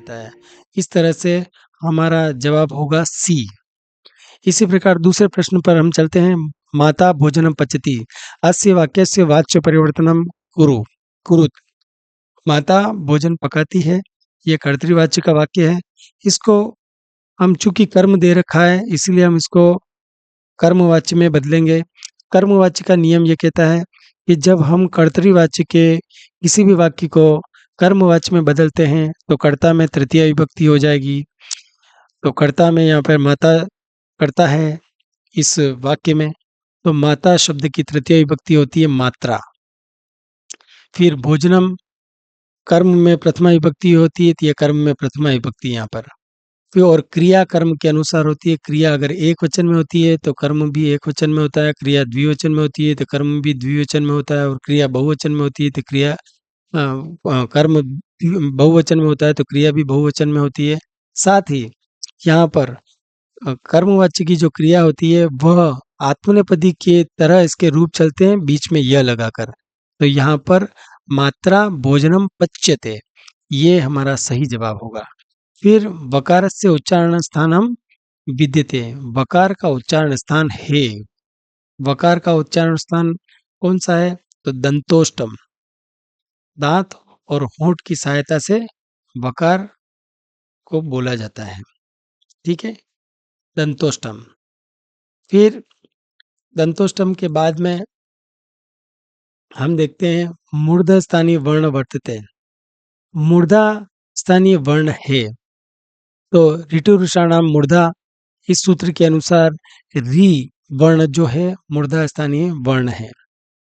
जाता है। इस तरह से हमारा जवाब होगा सी। इसी प्रकार दूसरे प्रश्न पर हम चलते हैं। माता भोजनम पचती, अस्य वाक्यस्य वाच्य परिवर्तनम कुरु। कुरुत। माता भोजन पकाती है, ये कर्तृवाच्य का वाक्य है। इसको हम चूंकि कर्म दे रखा है इसलिए हम इसको कर्मवाच्य में बदलेंगे। कर्मवाच्य का नियम ये कहता है कि जब हम कर्तृवाच्य के किसी भी वाक्य को कर्मवाच्य में बदलते हैं तो कर्ता में तृतीय विभक्ति हो जाएगी। तो कर्ता में यहाँ पर माता कर्ता है इस वाक्य में, तो माता शब्द की तृतीय विभक्ति होती है मात्रा। फिर भोजनम कर्म में प्रथमा विभक्ति होती है, तो यह कर्म में प्रथमा विभक्ति यहाँ पर। फिर और क्रिया कर्म के अनुसार होती है। क्रिया अगर एक वचन में होती है तो कर्म भी एक वचन में होता है, क्रिया द्विवचन में होती है तो कर्म भी द्विवचन में होता है, और क्रिया बहुवचन में होती है तो कर्म बहुवचन में होता है तो क्रिया भी बहुवचन में होती है। साथ ही यहाँ पर कर्मवाच्य की जो क्रिया होती है वह आत्मनेपदी के तरह इसके रूप चलते हैं बीच में यह लगाकर। तो यहाँ पर मात्रा भोजनम पच्यते, ये हमारा सही जवाब होगा। फिर वकार से उच्चारण स्थानम विद्यते, वकार का उच्चारण स्थान है। वकार का उच्चारण स्थान कौन सा है? तो दंतोष्टम, दांत और होंठ की सहायता से वकार को बोला जाता है। ठीक है, दंतोष्टम। फिर दंतोष्टम के बाद में हम देखते हैं मूर्धा स्थानीय वर्ण वर्तते। मूर्धा स्थानीय वर्ण है, तो ऋतुरुषाणाम मूर्धा, इस सूत्र के अनुसार री वर्ण जो है मूर्धा स्थानीय वर्ण है।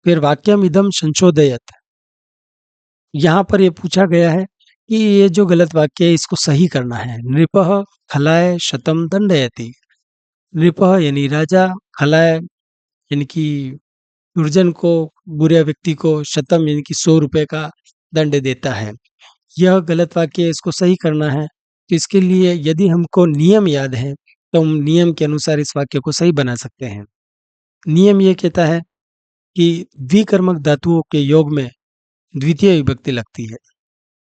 फिर वाक्यम इदम संशोधयत, यहाँ पर ये पूछा गया है कि ये जो गलत वाक्य है इसको सही करना है। नृपः खलाय शतम दंडयति, नृपः यानी राजा, खलाय यानी कि दुर्जन को, बुरे व्यक्ति को, शतम यानी कि 100 रुपए का दंड देता है। यह गलत वाक्य है, इसको सही करना है। तो इसके लिए यदि हमको नियम याद है तो हम नियम के अनुसार इस वाक्य को सही बना सकते हैं। नियम ये कहता है कि द्विकर्मक धातुओं के योग में द्वितीय विभक्ति लगती है।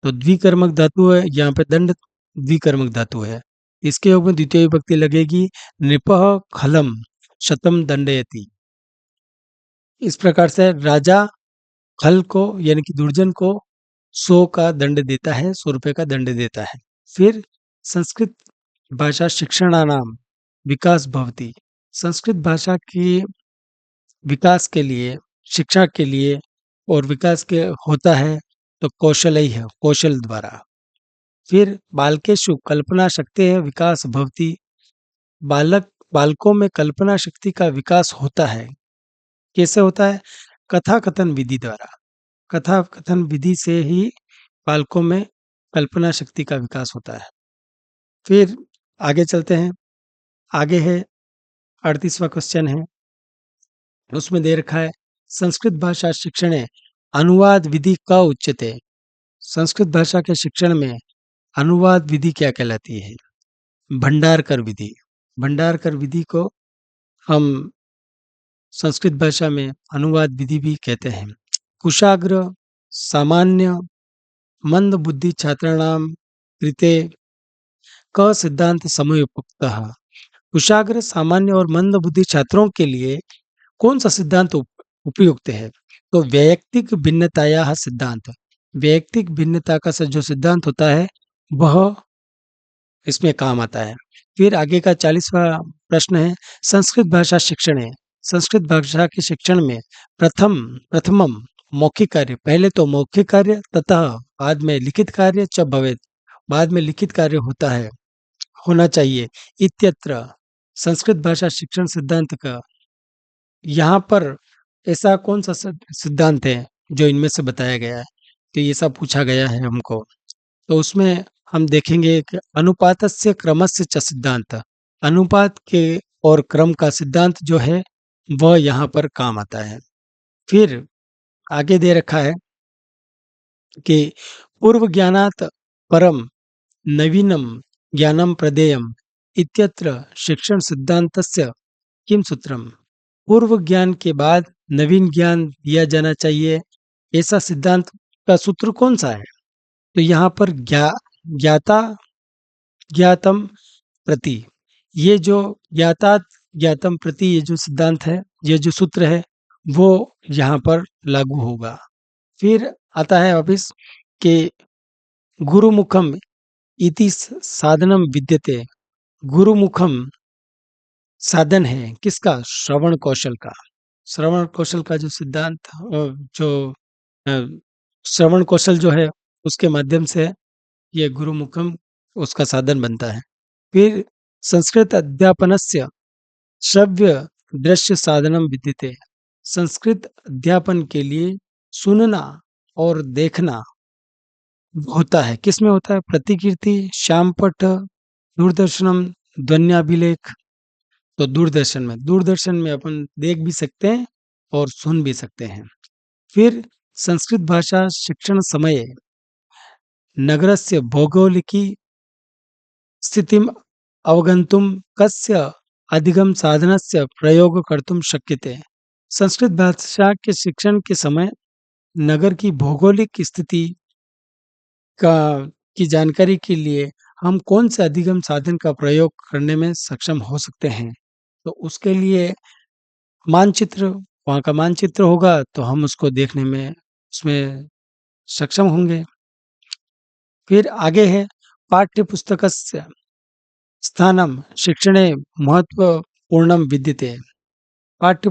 तो द्विकर्मक धातु है, यहाँ पे दंड द्विकर्मक धातु है, इसके योग में द्वितीय विभक्ति लगेगी। नृपः खलम शतम दंडयति, इस प्रकार से राजा खल को यानी कि दुर्जन को 100 का दंड देता है, 100 रुपए का दंड देता है। फिर संस्कृत भाषा शिक्षणानाम विकास भवति, संस्कृत भाषा के विकास के लिए, शिक्षा के लिए और विकास के होता है तो कौशल ही है, कौशल द्वारा। फिर बालकेषु कल्पना शक्ति है विकास भवति, बालकों में कल्पना शक्ति का विकास होता है। कैसे होता है? कथा कथन विधि द्वारा, कथा कथन विधि से ही बालकों में कल्पना शक्ति का विकास होता है। फिर आगे चलते हैं। आगे है 38वां क्वेश्चन है, उसमें दे रखा है संस्कृत भाषा शिक्षणे अनुवाद विधि का उच्यते, संस्कृत भाषा के शिक्षण में अनुवाद विधि क्या कहलाती है? भंडारकर विधि। भंडारकर विधि को हम संस्कृत भाषा में अनुवाद विधि भी कहते हैं। कुशाग्र सामान्य मंद बुद्धि छात्राणाम कृते क सिद्धांत समयोक्तः, कुशाग्र सामान्य और मंद बुद्धि छात्रों के लिए कौन सा सिद्धांत उपयुक्त है? तो वैयक्तिक भिन्नताया सिद्धांत, वैयक्तिक भिन्नता का जो सिद्धांत होता है वह इसमें काम आता है। फिर आगे का 40वां प्रश्न है संस्कृत भाषा शिक्षण है, संस्कृत भाषा के शिक्षण में प्रथमम मौखिक कार्य, पहले तो मौखिक कार्य तथा बाद में लिखित कार्य च भवेत्, बाद में लिखित कार्य होता है, होना चाहिए। इत्यत्र संस्कृत भाषा शिक्षण सिद्धांत का यहाँ पर ऐसा कौन सा सिद्धांत है जो इनमें से बताया गया है? तो ये सब पूछा गया है हमको। तो उसमें हम देखेंगे कि अनुपातस्य क्रमस्य च सिद्धांत, अनुपात के और क्रम का सिद्धांत जो है वह यहाँ पर काम आता है। फिर आगे दे रखा है कि पूर्व ज्ञानात परम नवीनम ज्ञानम प्रदेयम इत्यत्र शिक्षण सिद्धांतस्य किम सूत्रम, पूर्व ज्ञान के बाद नवीन ज्ञान दिया जाना चाहिए, ऐसा सिद्धांत का सूत्र कौन सा है? तो यहाँ पर ज्ञाता ज्ञातम प्रति, ये जो ज्ञाता ज्ञातम प्रति ये जो सिद्धांत है, ये जो सूत्र है, वो यहाँ पर लागू होगा। फिर आता है वापिस कि गुरुमुखम इति साधनम विद्यते। गुरुमुखम साधन है किसका? श्रवण कौशल का। श्रवण कौशल का जो सिद्धांत जो अ, श्रवण कौशल जो है उसके माध्यम से ये गुरुमुखम उसका साधन बनता है। फिर संस्कृत अध्यापनस्य श्रव्य दृश्य साधनम विद्यते। संस्कृत अध्यापन के लिए सुनना और देखना होता है। किसमें होता है? प्रतिकीर्ति, श्यामपट्ट, दूरदर्शनम, ध्वन्याभिलेख। तो दूरदर्शन में अपन देख भी सकते हैं और सुन भी सकते हैं। फिर संस्कृत भाषा शिक्षण समये नगरस्य भौगोलिकी स्थितिम् अवगन्तुं कस्य अधिगम साधनस्य प्रयोग कर्तुं शक्यते। संस्कृत भाषा के शिक्षण के समय नगर की भौगोलिक स्थिति का की जानकारी के लिए हम कौन से अधिगम साधन का प्रयोग करने में सक्षम हो सकते हैं? तो उसके लिए मानचित्र, वहाँ का मानचित्र होगा तो हम उसको देखने में उसमें सक्षम होंगे। फिर आगे है पाठ्य पुस्तकस्य स्थानं शिक्षणे महत्वपूर्णं विद्यते। पाठ्य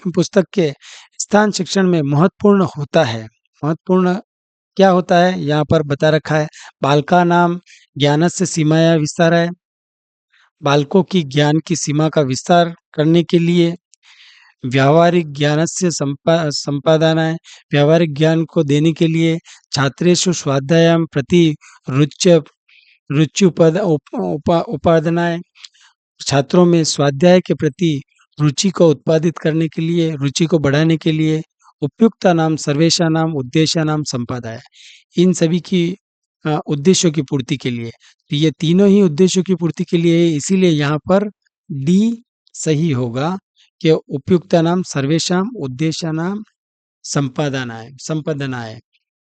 पुस्तक के स्थान शिक्षण में महत्वपूर्ण होता है। महत्वपूर्ण क्या होता है? यहाँ पर बता रखा है, बालका नाम ज्ञानस्य सीमाया विस्ताराय। बालकों की ज्ञान की सीमा का विस्तार करने के लिए व्यावहारिक ज्ञानस्य संपादनाय, व्यावहारिक ज्ञान को देने के लिए छात्रेषु स्वाध्यायं प्रति रुच्य रुचि उपादनाय, छात्रों में स्वाध्याय के प्रति रुचि को उत्पादित करने के लिए, रुचि को बढ़ाने के लिए उपयुक्ता नाम सर्वेशा नाम उद्देश्य नाम संपादाय, इन सभी की उद्देश्यों की पूर्ति के लिए। तो ये तीनों ही उद्देश्यों की पूर्ति के लिए है, इसीलिए यहाँ पर डी सही होगा कि उपयुक्ता नाम सर्वेशाम उद्देश्य नाम संपादनाय।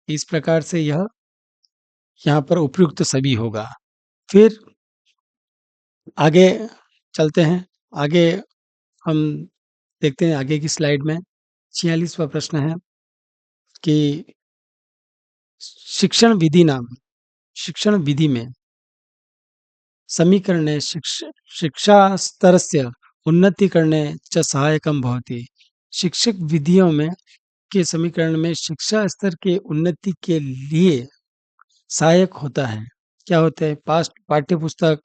इस प्रकार से यह यहाँ पर उपयुक्त सभी होगा। फिर आगे चलते हैं। आगे हम देखते हैं आगे की स्लाइड में 46वां प्रश्न है कि शिक्षण विधि में समीकरणे शिक्षा स्तरस्य उन्नतिकरणे च सहायकं भवति। शिक्षक विधियों में के समीकरण में शिक्षा स्तर के उन्नति के लिए सहायक होता है। क्या होता है? पाठ्य पुस्तक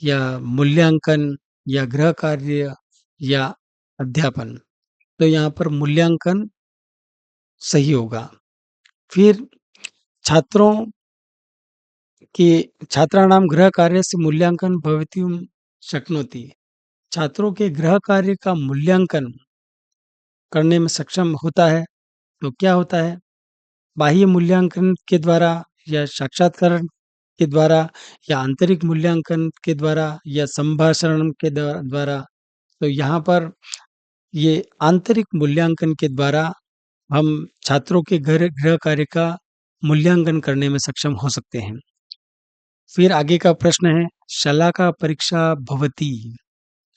या मूल्यांकन या गृह कार्य या अध्यापन। तो यहाँ पर मूल्यांकन सही होगा। फिर छात्रों की छात्राणां गृह कार्यस्य मूल्यांकन भवितुं शक्नोति। छात्रों के गृह कार्य का मूल्यांकन करने में सक्षम होता है। तो क्या होता है? बाह्य मूल्यांकन के द्वारा या साक्षात्कार के द्वारा या आंतरिक मूल्यांकन के द्वारा या संभाषण के द्वारा। तो यहाँ पर ये आंतरिक मूल्यांकन के द्वारा हम छात्रों के गृह कार्य का मूल्यांकन करने में सक्षम हो सकते हैं। फिर आगे का प्रश्न है शलाका परीक्षा भवति।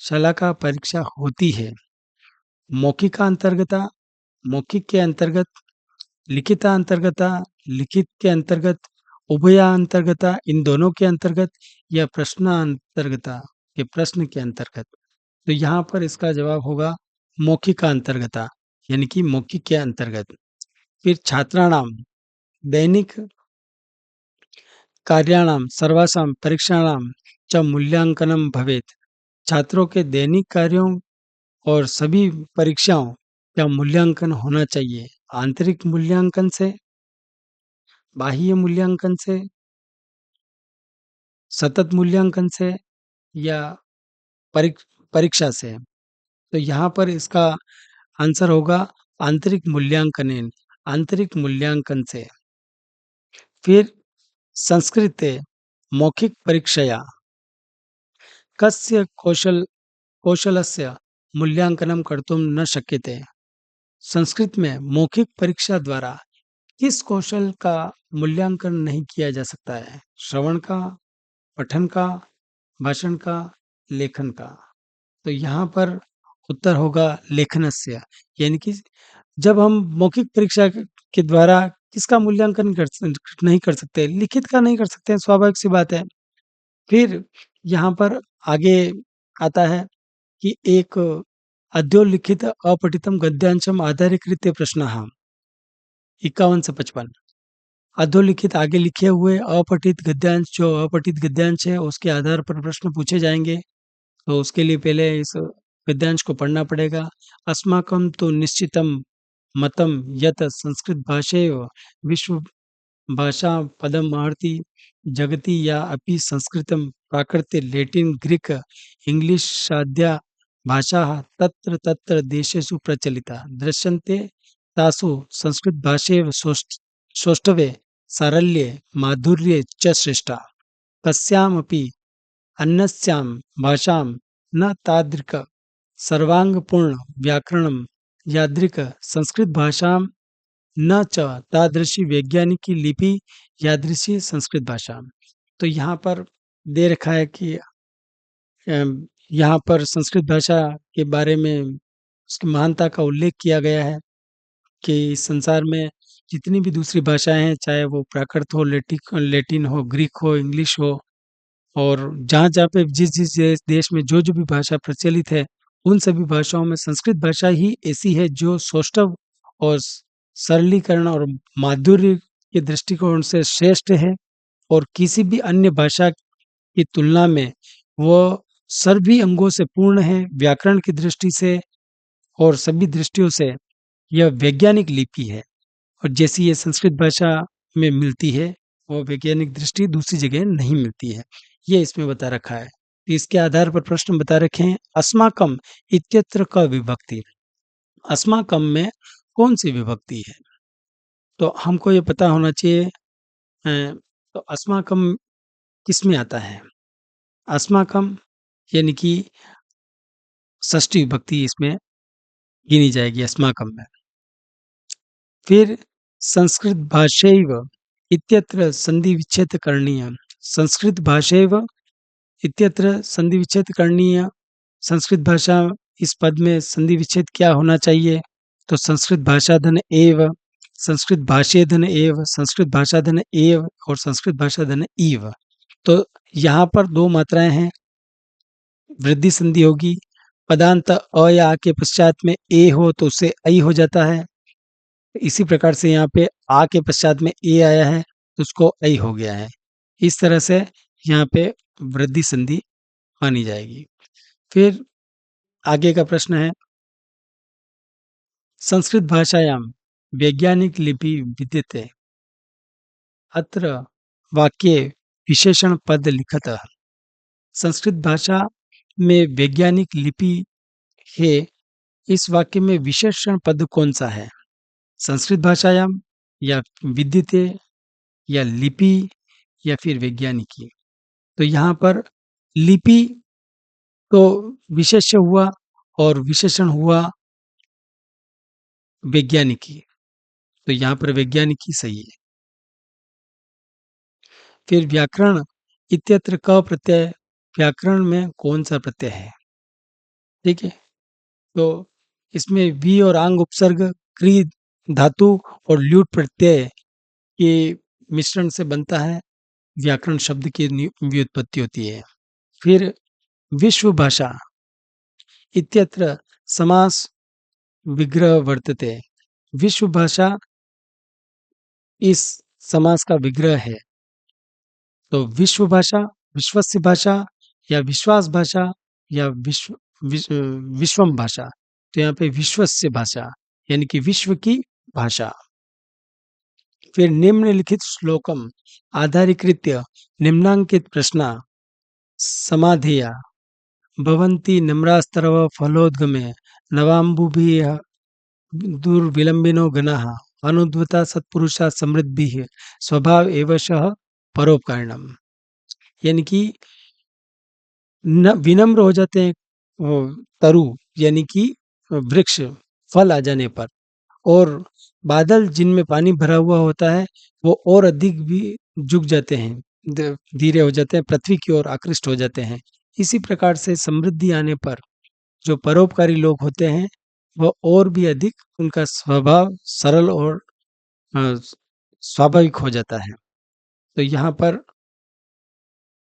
शलाका परीक्षा होती है। मौखिका अंतर्गता, मौखिक के अंतर्गत, लिखिता अंतर्गता, लिखित के अंतर्गत, उभया अंतर्गता, इन दोनों के अंतर्गत या प्रश्नांतर्गता के प्रश्न के अंतर्गत। तो यहाँ पर इसका जवाब होगा मौखिका अंतर्गता, यानी कि मौखिक के अंतर्गत। फिर छात्राणाम दैनिक कार्याणां सर्वासां परीक्षाणां च मूल्यांकनं भवेत्। छात्रों के दैनिक कार्यों और सभी परीक्षाओं का मूल्यांकन होना चाहिए। आंतरिक मूल्यांकन से, बाह्य मूल्यांकन से, सतत मूल्यांकन से या परीक्षा से। तो यहाँ पर इसका आंसर होगा आंतरिक मूल्यांकन, आंतरिक मूल्यांकन से। फिर संस्कृते मौखिक परीक्षया कस्य कौशलस्य मूल्यांकनं कर्तुं न शक्यते। संस्कृत में मौखिक परीक्षा द्वारा किस कौशल का मूल्यांकन नहीं किया जा सकता है? श्रवण का, पठन का, भाषण का, लेखन का? तो यहाँ पर उत्तर होगा लेखनस्य, यानी कि जब हम मौखिक परीक्षा के द्वारा किसका मूल्यांकन नहीं कर सकते, लिखित का नहीं कर सकते हैं, स्वाभाविक सी बात है। फिर यहाँ पर आगे आता है कि एक अधोलिखित अपठितम गद्यांशम आधारीकृत्य प्रश्नः 51 से 55। अधोलिखित आगे लिखे हुए अपठित गद्यांश, जो अपठित गद्यांश है उसके आधार पर प्रश्न पूछे जाएंगे। तो उसके लिए पहले इस गद्यांश को पढ़ना पड़ेगा। अस्माकं तो निश्चितं मतं यत् संस्कृत भाषैव विश्व भाषा पदमर्हति जगति या अपि संस्कृतं प्राकृते लैटिन ग्रीक इंग्लिशाद्या भाषाः तत्र तत्र देशेषु प्रचलिता दृश्यन्ते तासु संस्कृत भाषैव सौष्ठवे सारल्ये माधुर्ये च श्रेष्ठा कस्यामपि अन्यस्यां भाषां न तादृक् सर्वांगपूर्ण व्याकरणं यादृक् संस्कृत भाषां न च तादृशी वैज्ञानिकी लिपि यादृशी संस्कृत भाषा। तो यहाँ पर दे रखा है कि यहाँ पर संस्कृत भाषा के बारे में उसकी महानता का उल्लेख किया गया है कि इस संसार में जितनी भी दूसरी भाषाएं हैं, चाहे वो प्राकृत हो, लैटिन हो, ग्रीक हो, इंग्लिश हो, और जहाँ-जहाँ पे जिस-जिस देश में जो-जो भी भाषा प्रचलित है, उन सभी भाषाओं में संस्कृत भाषा ही ऐसी है जो सौष्ठव और सरलीकरण और माधुर्य के दृष्टिकोण से श्रेष्ठ है, और किसी भी अन्य भाषा की तुलना में वह सभी अंगों से पूर्ण है, व्याकरण की दृष्टि से और सभी दृष्टियों से यह वैज्ञानिक लिपि है। और जैसी ये संस्कृत भाषा में मिलती है, वो वैज्ञानिक दृष्टि दूसरी जगह नहीं मिलती है। ये इसमें बता रखा है। तो इसके आधार पर प्रश्न बता रखे हैं, अस्माकं इत्यत्र का विभक्ति। अस्माकं में कौन-सी विभक्ति है? तो हमको ये पता होना चाहिए। तो अस्माकं किसमें आता है? अस्माकं यानी कि षष्ठी विभक्ति इसमें गिनी जाएगी अस्माकं में। फिर संस्कृत भाषैव इत्यत्र संधि विच्छेद करणीय। संस्कृत भाषैव इत्यत्र संधि विच्छेद करणीय। संस्कृत भाषा इस पद में संधि विच्छेद क्या होना चाहिए? तो संस्कृत भाषाधन एव, संस्कृत भाषेधन एव, संस्कृत भाषाधन एव और संस्कृत भाषाधन इव। तो यहाँ पर दो मात्राएं हैं, वृद्धि संधि होगी। पदांत अ या आ के पश्चात में ए हो तो उससे ऐ हो जाता है। इसी प्रकार से यहाँ पे आ के पश्चात में ए आया है तो उसको ऐ हो गया है। इस तरह से यहाँ पे वृद्धि संधि मानी जाएगी। फिर आगे का प्रश्न है, संस्कृत भाषायां वैज्ञानिक लिपि विद्यते अत्र वाक्ये विशेषण पद लिखतः। संस्कृत भाषा में वैज्ञानिक लिपि है, इस वाक्य में विशेषण पद कौन सा है? संस्कृत भाषायां या विद्यते या लिपि या फिर वैज्ञानिकी? तो यहाँ पर लिपि तो विशेष्य हुआ और विशेषण हुआ वैज्ञानिकी, तो यहाँ पर वैज्ञानिकी सही है। फिर व्याकरण इत्यत्र क प्रत्यय, व्याकरण में कौन सा प्रत्यय है? ठीक है, तो इसमें वी और आंग उपसर्ग, क्री धातु और ल्यूट प्रत्यय के मिश्रण से बनता है व्याकरण शब्द की व्युत्पत्ति होती है। फिर विश्व भाषा इत्यत्र समास विग्रह वर्तते। विश्व भाषा इस समास का विग्रह है। तो विश्व भाषा, विश्वस्य भाषा या विश्वास भाषा या विश्वम भाषा। तो यहाँ पे विश्वस्य भाषा यानी कि विश्व की भाषा। फिर निम्नलिखित श्लोकम आधारीकृत्य निम्नांकित प्रश्ना समाधेया भवन्ति नम्रास्तरव फलोद्गमे नवाम्बुभिः दुर्विलम्बिनो गणाः अनुद्वता सत्पुरुषा समृद्धिः स्वभाव एवशः परोपकारिणम। यानी कि विनम्र हो जाते हैं तरु यानी कि वृक्ष फल आ जाने पर, और बादल जिनमें पानी भरा हुआ होता है, वो और अधिक भी झुक जाते हैं, धीरे हो जाते हैं, पृथ्वी की ओर आकृष्ट हो जाते हैं। इसी प्रकार से समृद्धि आने पर जो परोपकारी लोग होते हैं, वो और भी अधिक उनका स्वभाव सरल और अ, स्वाभाविक हो जाता है। तो यहाँ पर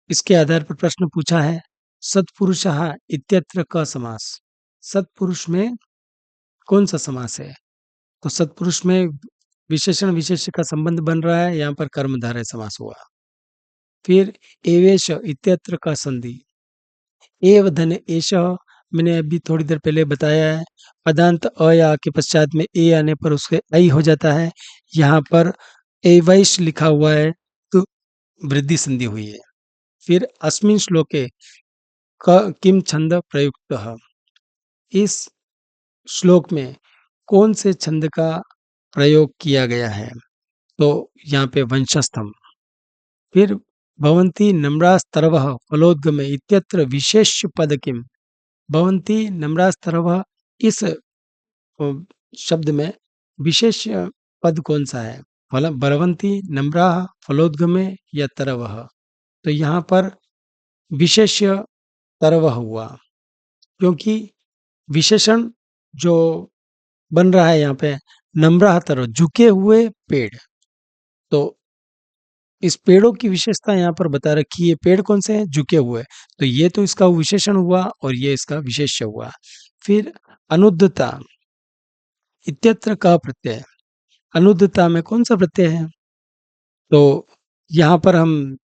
इसके आधार पर प्रश्न पूछा है, सत्पुरुषः इत्यत्र का समास। सत्पुरुष में कौन सा समास है? तो सत्पुरुष में विशेषण विशेष्य का संबंध बन रहा है, यहाँ पर कर्मधारय समास हुआ। फिर एवेश इत्यत्र का संधि। एव धन एषः मैंने अभी थोड़ी देर पहले बताया है, पदांत अ या के पश्चात में ए आने पर उसके ऐ हो जाता है। यहाँ पर एवैष लिखा हुआ है, तो वृद्धि संधि हुई है। फिर अस्मिन् श्लोके किम छंद प्रयुक्तः। इस श्लोक में कौन से छंद का प्रयोग किया गया है? तो यहाँ पे वंशस्थम। फिर भवन्ति नम्रास्तरवः फलोद्गमे इत्यत्र विशेष्य पद किम। भवन्ति नम्रास्तरवः, इस शब्द में विशेष पद कौन सा है? बलवन्ति नम्राः फलोद्गमे या तरवः। तो यहाँ पर विशेष्य तरवः हुआ, क्योंकि विशेषण जो बन रहा है यहाँ पे, नम्राः तरव, झुके हुए पेड़। तो इस पेड़ों की विशेषता यहाँ पर बता रखी है, पेड़ कौन से हैं? झुके हुए। तो ये तो इसका विशेषण हुआ और ये इसका विशेष्य हुआ। फिर अनुद्धता इत्यत्र का प्रत्यय। अनुद्धता में कौन सा प्रत्यय है? तो यहाँ पर हम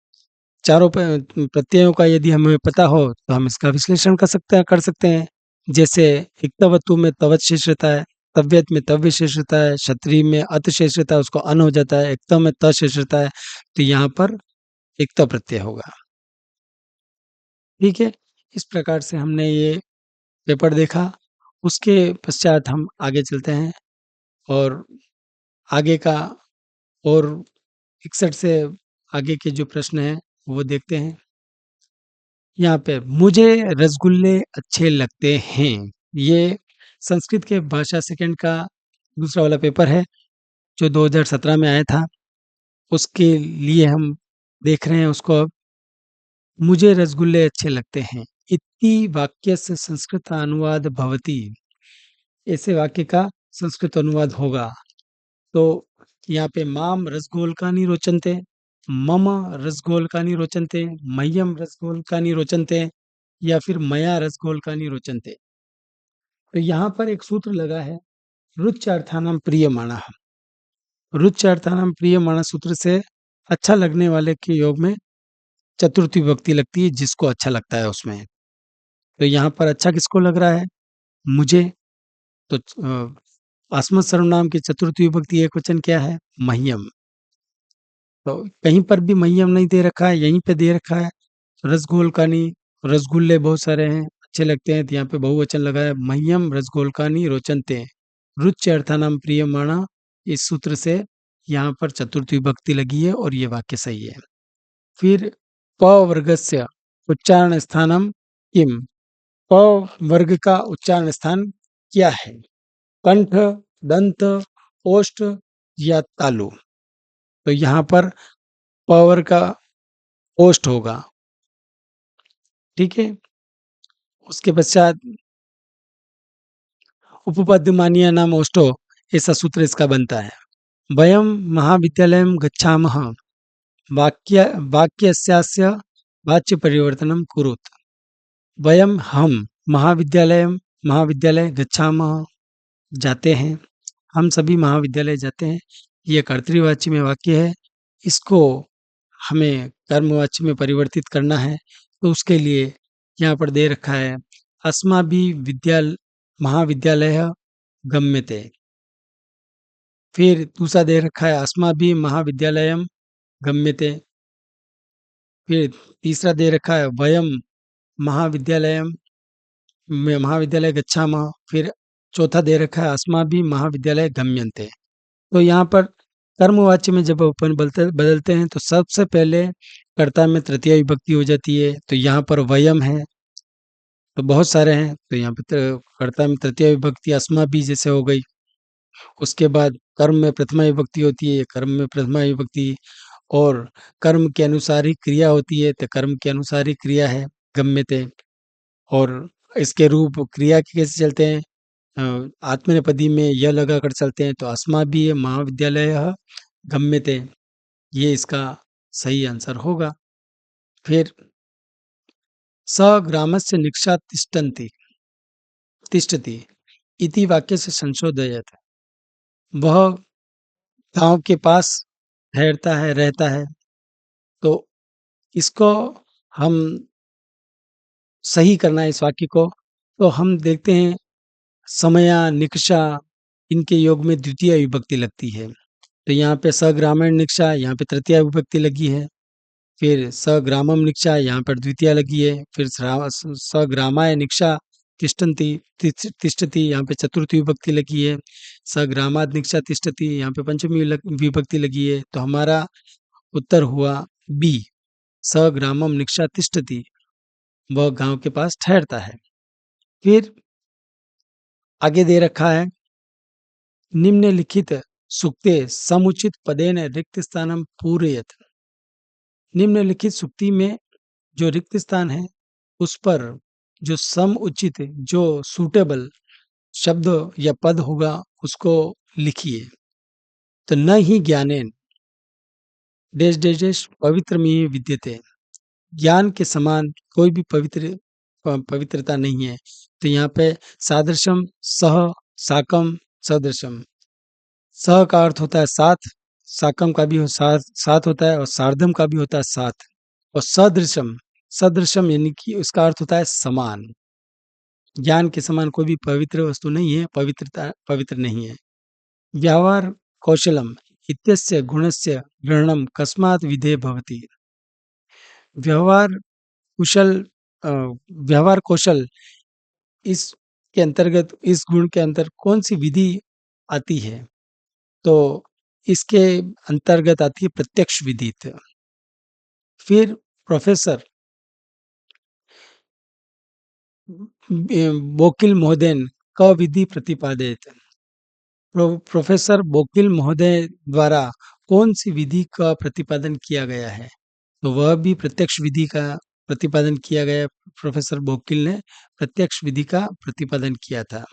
चारों प्रत्ययों का यदि हमें पता हो तो हम इसका विश्लेषण कर सकते हैं। जैसे इक्तवतु में तवत शेष रहता है, तव्यत में तव्य शेष रहता है, क्षत्रिय में अत शेष रहता है, उसको अन हो जाता है, इक्तव में त शेष रहता है, तो यहाँ पर इक्तव प्रत्यय होगा। ठीक है, इस प्रकार से हमने ये पेपर देखा। उसके पश्चात हम आगे चलते हैं और आगे का और 61 से आगे के जो प्रश्न हैं वो देखते हैं। यहाँ पे मुझे रसगुल्ले अच्छे लगते हैं, ये संस्कृत के भाषा सेकंड का दूसरा वाला पेपर है, जो 2017 में आया था। उसके लिए हम देख रहे हैं उसको अब। मुझे रसगुल्ले अच्छे लगते हैं, इति वाक्यस्य संस्कृत अनुवाद भवति। ऐसे वाक्य का संस्कृत अनुवाद होगा। तो यहाँ पे माम रसगोलकानि रोचन्ते, मम रसगोलकानि रोचन्ते, मह्यम रसगोलकानि रोचन्ते, या फिर मया रसगोलकानि रोचन्ते। तो यहाँ पर एक सूत्र लगा है, रुच्यार्थानां प्रियमाणः। रुच्यार्थानां प्रियमाणः सूत्र से अच्छा लगने वाले के योग में चतुर्थी विभक्ति लगती है, जिसको अच्छा लगता है उसमें। तो यहाँ पर अच्छा किसको लग रहा है? मुझे। तो आस्मत् सर्वनाम की चतुर्थी विभक्ति एकवचन क्या है? मह्यम। तो कहीं पर भी मह्यम नहीं दे रखा है, यहीं पे दे रखा है। रसगोलकानी, रसगुल्ले बहुत सारे हैं, अच्छे लगते हैं, तो यहाँ पे बहुवचन लगा है, मह्यम रसगोलकानी रोचन्ते। रुच्य अर्थानाम प्रियमाणा, इस सूत्र से यहाँ पर चतुर्थी विभक्ति लगी है और ये वाक्य सही है। फिर प वर्गस्य उच्चारण स्थानम किम। प वर्ग का उच्चारण स्थान क्या है? कंठ, दंत, ओष्ठ या तालु। तो यहाँ पर प वर्ग का ओष्ठ होगा। ठीक है, उसके पश्चात उपपद्य मानिया नाम ओष्ठो, ऐसा सूत्र इसका बनता है। वयम महाविद्यालयं गच्छामः, वाक्य वाक्यस्यास्य वाच्य परिवर्तनं कुरुत। वयम हम महाविद्यालय गच्छामः, जाते हैं, हम सभी महाविद्यालय जाते हैं। ये कर्तृवाची में वाक्य है, इसको हमें कर्मवाची में परिवर्तित करना है। तो उसके लिए यहाँ पर दे रखा है, अस्माभिः महाविद्यालयः गम्यते। फिर दूसरा दे रखा है, अस्माभिः महाविद्यालयं गम्यते। फिर तीसरा दे रखा है, वयम महाविद्यालय गच्छामः। फिर चौथा दे रखा है, अस्माभिः महाविद्यालय गम्यन्ते। तो यहाँ पर कर्मवाच्य में जब अपन बदलते हैं तो सबसे पहले कर्ता में तृतीया विभक्ति हो जाती है। तो यहाँ पर वयम है, तो बहुत सारे हैं, तो यहाँ पे कर्ता में तृतीया विभक्ति अस्माभिः जैसे हो गई। उसके बाद कर्म में प्रथमा विभक्ति होती है, कर्म में प्रथमा विभक्ति और कर्म के अनुसार ही क्रिया होती है, तो कर्म के अनुसार ही क्रिया है गम्यते। और इसके रूप क्रिया के कैसे चलते हैं? आत्मनेपदी में य लगाकर चलते हैं, तो अस्माभिः महाविद्यालयः गम्यते, ये इसका सही आंसर होगा। फिर स ग्रामस्य निक्षा तिष्ठन्ति तिष्ठति इति वाक्य से संशोधयत, वह गांव के पास ठहरता है, रहता है। तो इसको हम सही करना है, इस वाक्य को। तो हम देखते हैं समया निकषा, इनके योग में द्वितीय विभक्ति लगती है। तो यहाँ पे सग्रामीण निकषा, यहाँ पे तृतीय विभक्ति लगी है। फिर सग्रामम निकषा, यहाँ पर द्वितीय लगी है। फिर सग्रामाय निकषा तिष्ठन्ति तिष्ठति, यहाँ पे चतुर्थी विभक्ति लगी है। सग्रामाद निकषा तिष्ठति, यहाँ पे पंचमी विभक्ति लगी है। तो हमारा उत्तर हुआ बी, सग्रामम निकषा तिष्ठति, वह गांव के पास ठहरता है। फिर आगे दे रखा है निम्नलिखित सूक्ते समुचित पदेन रिक्त स्थानम पूरयत। निम्नलिखित सूक्ति में जो रिक्त स्थान है उस पर जो समुचित, जो सूटेबल शब्द या पद होगा उसको लिखिए। तो न ही ज्ञानेन डैश डैश डैश पवित्रमिह विद्यते, ज्ञान के समान कोई भी पवित्रता नहीं है। तो यहाँ पे सादृशम सह साकम सदृशम, सह का अर्थ होता है साथ, साकम का भी साथ होता है और सार्धम का भी होता है साथ। और सदृशम, सदृशम यानी कि उसका अर्थ होता है समान। ज्ञान के समान कोई भी पवित्र वस्तु नहीं है, पवित्रता पवित्र नहीं है। व्यवहार कौशलम इत्यस्य गुणस्य ग्रहणम कस्मात् विधेय भवति। व्यवहार कुशल, अ, व्यवहार कौशल, इस के अंतर्गत, इस गुण के अंतर कौन सी विधि आती है? तो इसके अंतर्गत आती है प्रत्यक्ष विदित। फिर प्रोफेसर बोकिल महोदयन क विधि प्रतिपादित, प्रोफेसर बोकिल महोदय द्वारा कौन सी विधि का प्रतिपादन किया गया है? तो वह भी प्रत्यक्ष विधि का प्रतिपादन किया गया। प्रोफेसर बोकिल ने प्रत्यक्ष विधि का प्रतिपादन किया था।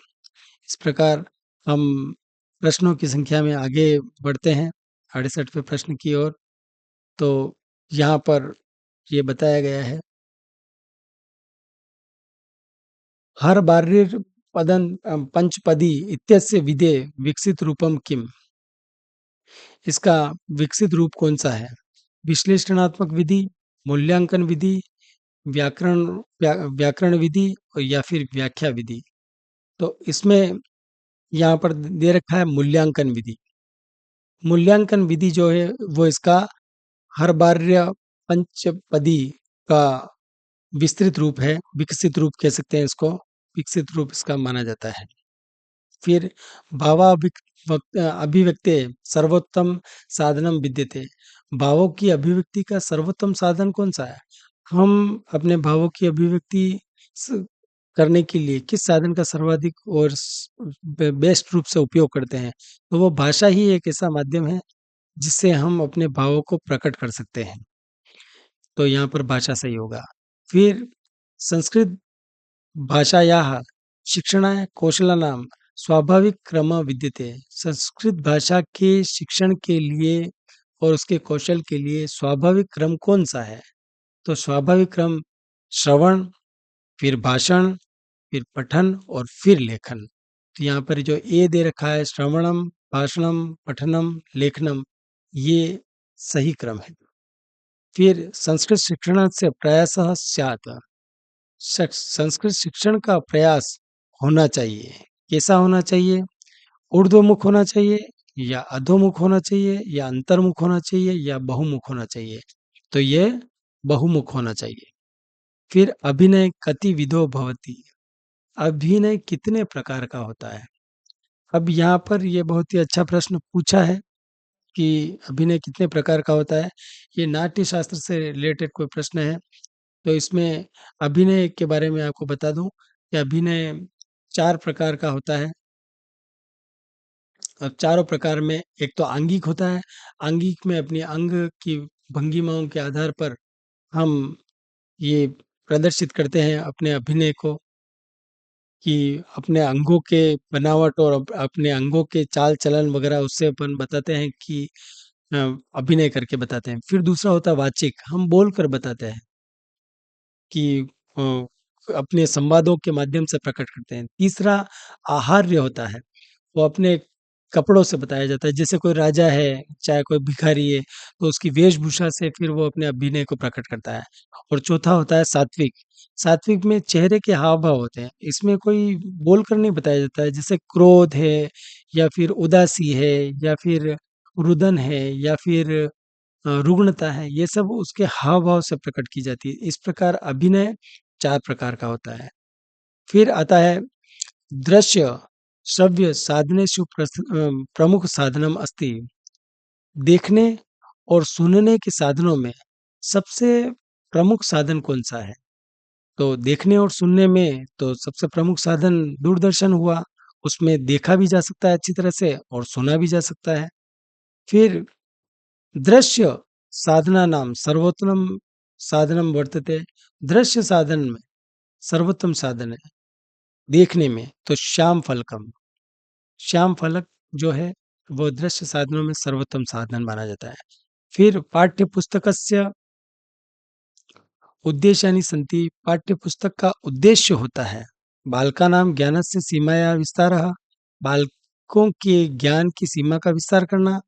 इस प्रकार हम प्रश्नों की संख्या में आगे बढ़ते हैं 68वें प्रश्न की ओर। तो यहाँ पर ये बताया गया है, हर बार्यर पदन पंचपदी इत्यस्य विधे विकसित रूपम किम। इसका विकसित रूप कौन सा है? विश्लेषणात्मक विधि, मूल्यांकन विधि, व्याकरण व्याकरण विधि और या फिर व्याख्या विधि। तो इसमें यहाँ पर दे रखा है मूल्यांकन विधि। मूल्यांकन विधि जो है वो इसका हर बार्य पंचपदी का विस्तृत रूप है, विकसित रूप कह सकते हैं इसको, विकसित रूप इसका माना जाता है। फिर अभिव्यक्ते सर्वोत्तम साधनम विद्यते, भावों की अभिव्यक्ति का सर्वोत्तम साधन कौन सा है? हम अपने भावों की अभिव्यक्ति करने के लिए किस साधन का सर्वाधिक और बेस्ट रूप से उपयोग करते हैं? तो वो भाषा ही एक ऐसा माध्यम है जिससे हम अपने भावों को प्रकट कर सकते हैं। तो यहाँ पर भाषा सही होगा। फिर संस्कृत भाषायाः शिक्षणाय कौशलानां स्वाभाविक क्रम विद्यते। संस्कृत भाषा के शिक्षण के लिए और उसके कौशल के लिए स्वाभाविक क्रम कौन सा है? तो स्वाभाविक क्रम श्रवण, फिर भाषण, फिर पठन और फिर लेखन। तो यहाँ पर जो ए दे रखा है श्रवणम, भाषणम, पठनम, लेखनम, ये सही क्रम है। फिर संस्कृत शिक्षण से प्रयासः स्यात्, संस्कृत शिक्षण का प्रयास होना चाहिए। कैसा होना चाहिए? ऊर्ध्वमुख होना चाहिए या अधोमुख होना चाहिए या अंतर्मुख होना चाहिए या बहुमुख होना चाहिए? तो ये बहुमुख होना चाहिए। फिर अभिनय कति विधो भवति, अभिनय कितने प्रकार का होता है? अब यहाँ पर ये बहुत ही अच्छा प्रश्न पूछा है कि अभिनय कितने प्रकार का होता है। ये नाट्य शास्त्र से रिलेटेड कोई प्रश्न है। तो इसमें अभिनय के बारे में आपको बता दूं कि अभिनय 4 प्रकार का होता है। चारों प्रकार में एक तो आंगिक होता है, आंगिक में अपनी अंग की भंगिमाओं के आधार पर हम ये प्रदर्शित करते हैं अपने अभिनय को कि अपने अंगों के बनावट और अपने अंगों के चाल-चलन वगैरह उससे अपन बताते हैं कि अ, अभिनय करके बताते हैं। फिर दूसरा होता है वाचिक, हम बोल कर बताते हैं कि अपने संवादों के माध्यम से प्रकट करते हैं। तीसरा आहार्य होता है, वो अपने कपड़ों से बताया जाता है। जैसे कोई राजा है, चाहे कोई भिखारी है, तो उसकी वेशभूषा से फिर वो अपने अभिनय को प्रकट करता है। और चौथा होता है सात्विक। सात्विक में चेहरे के हाव-भाव होते हैं। इसमें कोई बोलकर नहीं बताया जाता है, जैसे क्रोध है या फिर उदासी है या फिर रुदन है या फिर रुग्णता है, ये सब उसके हाव-भाव से प्रकट की जाती है। इस प्रकार अभिनय 4 प्रकार का होता है। फिर आता है दृश्य, श्रव्य साधनेषु प्रमुख साधनम अस्ति। देखने और सुनने के साधनों में सबसे प्रमुख साधन कौन-सा है? तो देखने और सुनने में तो सबसे प्रमुख साधन दूरदर्शन हुआ, उसमें देखा भी जा सकता है अच्छी तरह से और सुना भी जा सकता है। फिर दृश्य साधनानां सर्वोत्तम साधनम वर्तते। दृश्य साधन में सर्वोत्तम साधन है देखने में तो श्याम फलकम। श्याम फलक जो है वो दृश्य साधनों में सर्वोत्तम साधन माना जाता है। फिर पाठ्य पुस्तकस्य उद्देश्यानि सन्ति। पाठ्य पुस्तक का उद्देश्य होता है बालकानां ज्ञानस्य सीमाया विस्तारः। बालकों के ज्ञान की सीमा का विस्तार करना।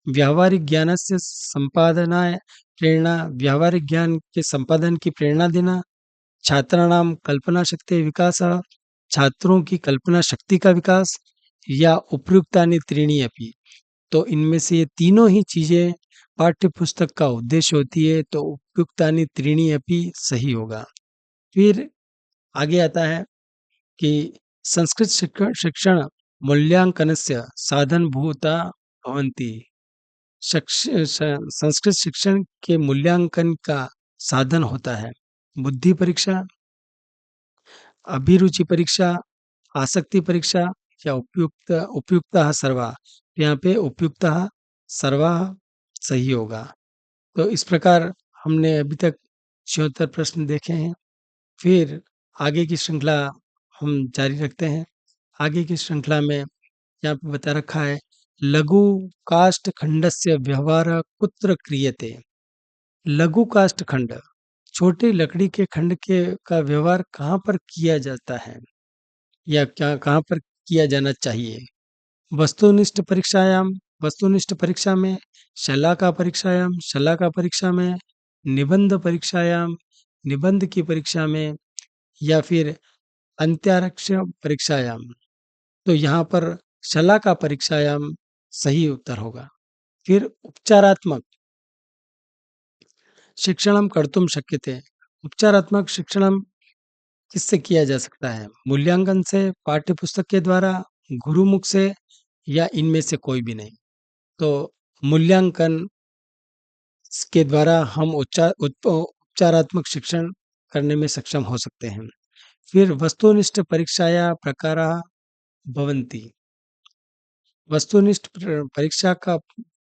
व्यावहारिक ज्ञानस्य संपादनाय प्रेरणा। व्यावहारिक ज्ञान के संपादन की प्रेरणा देना। छात्राणां कल्पना शक्ति विकासः। छात्रों की कल्पना शक्ति का विकास। या उपयुक्तानि त्रीणि अपि। तो इनमें से ये तीनों ही चीजें पाठ्य पुस्तक का उद्देश्य होती है, तो उपयुक्तानि त्रीणि अपि सही होगा। फिर आगे आता है कि संस्कृत शिक्षण मूल्यांकनस्य साधनभूता भवन्ति। संस्कृत शिक्षण के मूल्यांकन का साधन होता है बुद्धि परीक्षा, अभिरुचि परीक्षा, आसक्ति परीक्षा या उपयुक्तः सर्वा। यहाँ पे उपयुक्तः सर्वा सही होगा। तो इस प्रकार हमने अभी तक 76 प्रश्न देखे हैं। फिर आगे की श्रृंखला हम जारी रखते हैं। आगे की श्रृंखला में यहाँ पे बता रखा है लघु काष्ठ खंडस्य व्यवहारः कुत्र क्रियते। लघु काष्ठ खंड, छोटी लकड़ी के खंड के का व्यवहार कहाँ पर किया जाता है या क्या कहाँ पर किया जाना चाहिए? वस्तुनिष्ठ परीक्षायाम, वस्तुनिष्ठ परीक्षा में, शलाका परीक्षायाम, शलाका परीक्षा में, निबंध परीक्षायाम, निबंध की परीक्षा में या फिर अंत्याक्षर परीक्षायाम। तो यहाँ पर शलाका परीक्षायाम सही उत्तर होगा। फिर उपचारात्मक शिक्षणम कर्तुम शक्यते। उपचारात्मक शिक्षणम किससे किया जा सकता है? मूल्यांकन से, पाठ्यपुस्तक के द्वारा, गुरुमुख से या इनमें से कोई भी नहीं। तो मूल्यांकन के द्वारा हम उपचारात्मक शिक्षण करने में सक्षम हो सकते हैं। फिर वस्तुनिष्ठ परीक्षाया प्रकाराः भवन्ति। वस्तुनिष्ठ परीक्षा का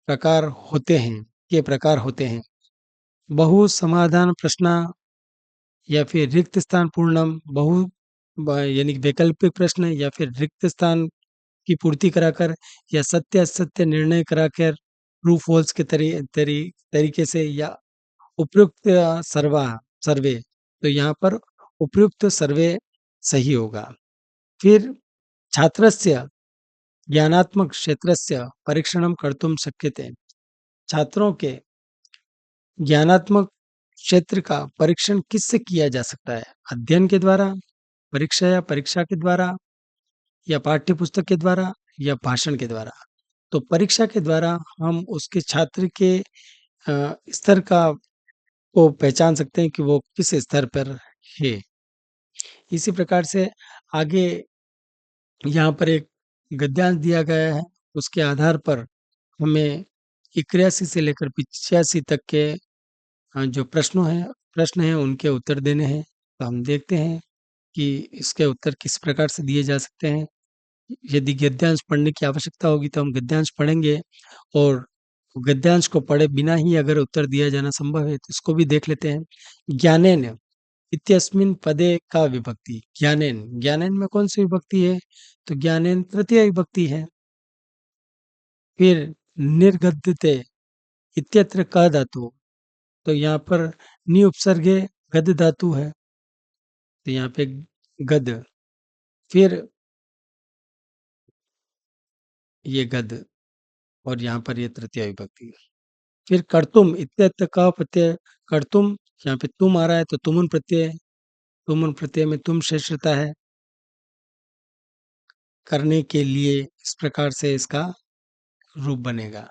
प्रकार होते हैं, ये प्रकार होते हैं। बहु समाधान प्रश्न या फिर रिक्त स्थान पूर्णम। यानी वैकल्पिक प्रश्न या फिर रिक्त स्थान की पूर्ति कराकर या सत्य असत्य निर्णय कराकर ट्रू फॉल्स के तरीके से या उपयुक्त सर्वे। तो यहाँ पर उपयुक्त सर्वे सही होगा। फिर छात्रस्य ज्ञानात्मक क्षेत्रस्य परीक्षणं कर्तुं शक्यते। छात्रों के ज्ञानात्मक क्षेत्र का परीक्षण किससे किया जा सकता है? अध्ययन के द्वारा, परीक्षा या परीक्षा के द्वारा या पाठ्य पुस्तक के द्वारा या भाषण के द्वारा। तो परीक्षा के द्वारा हम उसके छात्र के स्तर का को पहचान सकते हैं कि वो किस स्तर पर है। इसी प्रकार से आगे यहाँ पर एक गद्यांश दिया गया है, उसके आधार पर हमें 81 से लेकर 85 तक के जो प्रश्न हैं उनके उत्तर देने हैं। तो हम देखते हैं कि इसके उत्तर किस प्रकार से दिए जा सकते हैं। यदि गद्यांश पढ़ने की आवश्यकता होगी तो हम गद्यांश पढ़ेंगे और गद्यांश को पढ़े बिना ही अगर उत्तर दिया जाना संभव है तो इसको भी देख लेते हैं। ज्ञानेन इत्यस्मिन् पदे का विभक्ति। ज्ञानेन, ज्ञानेन में कौन सी विभक्ति है? तो ज्ञानेन तृतीय विभक्ति है। फिर निर्गद्यते इत्यत्र क धातु, तो यहाँ पर नि उपसर्गे गद धातु है, तो यहाँ पे गद। फिर ये गद और यहाँ पर ये तृतीय विभक्ति। फिर कर्तुम इत्यत्र क प्रत्यय, कर्तुम, यहाँ पे तुम आ रहा है तो तुमुन प्रत्यय, तुमुन प्रत्यय में तुम शेष रहता है, करने के लिए, इस प्रकार से इसका रूप बनेगा।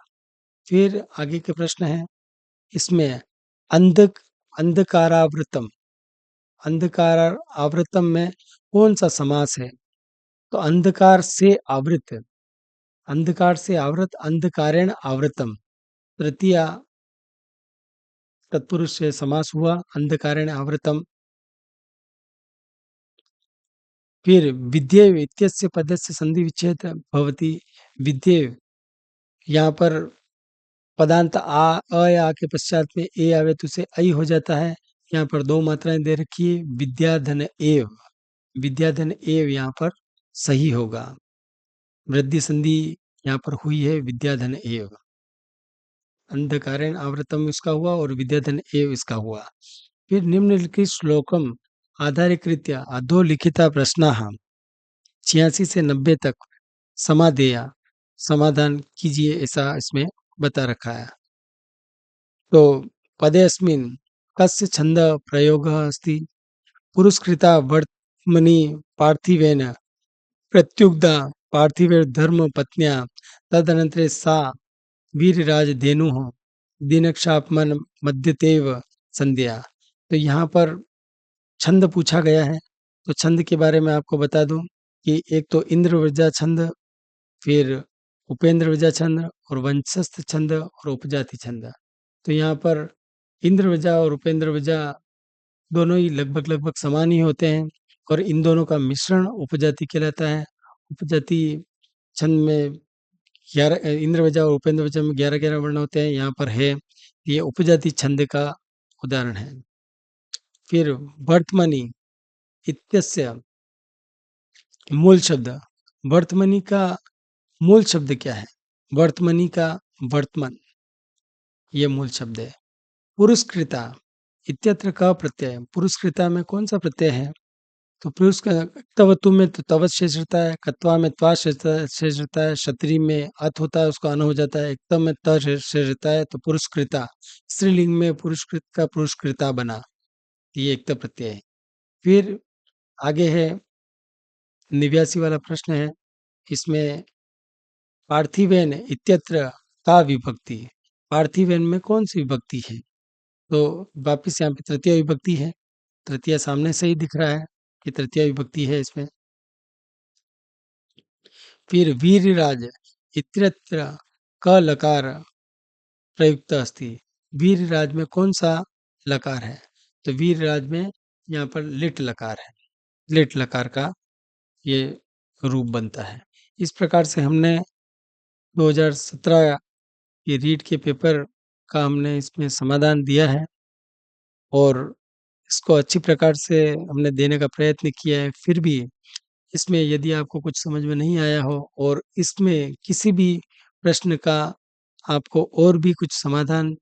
फिर आगे के प्रश्न है, इसमें अंधकारावृतम, अंधकार आवृतम में कौन सा समास है? तो अंधकार से आवृत, अंधकार से आवृत, अंधकारेण आवृतम, तृतीय तत्पुरुष से समास हुआ, अंधकारेण आवृतम। फिर विद्येव इत्यस्य पदस्य संधि विच्छेद भवति। विद्येव, यहाँ पर पदांत अ या आ के पश्चात में ए आवे तो उसे ऐ हो जाता है। यहाँ पर दो मात्राएं दे रखी है, विद्याधन एव, विद्याधन एव यहाँ पर सही होगा। वृद्धि संधि यहाँ पर हुई है, विद्याधन एव, अंधकारेण आवृतम इसका हुआ और विद्याधन एव इसका हुआ। फिर निम्नलिखित श्लोकम आधारीकृत्य अधोलिखिता प्रश्नाः 86 से 90 तक समाधेया, समाधान कीजिए, ऐसा इसमें बता रखा है। तो पदेऽस्मिन् कस्य छंद प्रयोगः अस्ति? पुरस्कृता वर्त्मनि पार्थिवेन प्रत्युग्धा पार्थिवेर्धर्म पत्न्या तदनन्तरे सा वीरराजधेनुः दिनक्षापमन मध्यतेव संध्या। तो यहाँ पर छंद पूछा गया है, तो छंद के बारे में आपको बता दूं कि एक तो इंद्रवृजा छंद, फिर उपेंद्र विजा छंद और वंशस्थ छंद और उपजाति छंद। तो यहाँ पर इंद्र विजा और उपेंद्र विजा दोनों ही लगभग लगभग समान ही होते हैं और इन दोनों का मिश्रण उपजाति कहलाता है। उपजाति छंद में 11 इंद्र विजा और उपेंद्र विजा में 11-11 वर्ण होते हैं, यहाँ पर है, ये उपजाति छंद का उदाहरण है। फिर वर्तमनी इत्यस्य मूल शब्द, वर्तमनी का मूल शब्द क्या है? वर्तमनी का वर्तमान, ये मूल शब्द है। पुरस्कृता इत्यत्र का प्रत्यय, पुरस्कृता में कौन सा प्रत्यय है? तो तवतु में तो तवत शेष रहता है, कत्वा में त्वा शेष रहता है, क्षत्रि में अत होता है उसका अन हो जाता है, एकदम में त शेष रहता है, तो पुरस्कृता, स्त्रीलिंग में पुरस्कृत का पुरस्कृता बना, ये एक प्रत्यय है। फिर आगे है 89 वाला प्रश्न है, इसमें पार्थिवेन इत्यत्र का विभक्ति, पार्थिवेन में कौन सी विभक्ति है? तो वापिस यहाँ पे तृतीय विभक्ति है, तृतीय सामने से ही दिख रहा है कि तृतीय विभक्ति है इसमें। फिर वीरराज इत्यत्र क लकार प्रयुक्त अस्ति, वीरराज में कौन सा लकार है? तो वीरराज में यहाँ पर लिट लकार है, लिट लकार का ये रूप बनता है। इस प्रकार से हमने 2017 के रीट के पेपर का हमने इसमें समाधान दिया है और इसको अच्छी प्रकार से हमने देने का प्रयत्न किया है। फिर भी इसमें यदि आपको कुछ समझ में नहीं आया हो और इसमें किसी भी प्रश्न का आपको और भी कुछ समाधान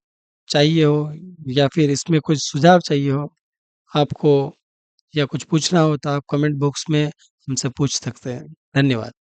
चाहिए हो या फिर इसमें कुछ सुझाव चाहिए हो आपको, या कुछ पूछना हो तो आप कमेंट बॉक्स में हमसे पूछ सकते हैं। धन्यवाद।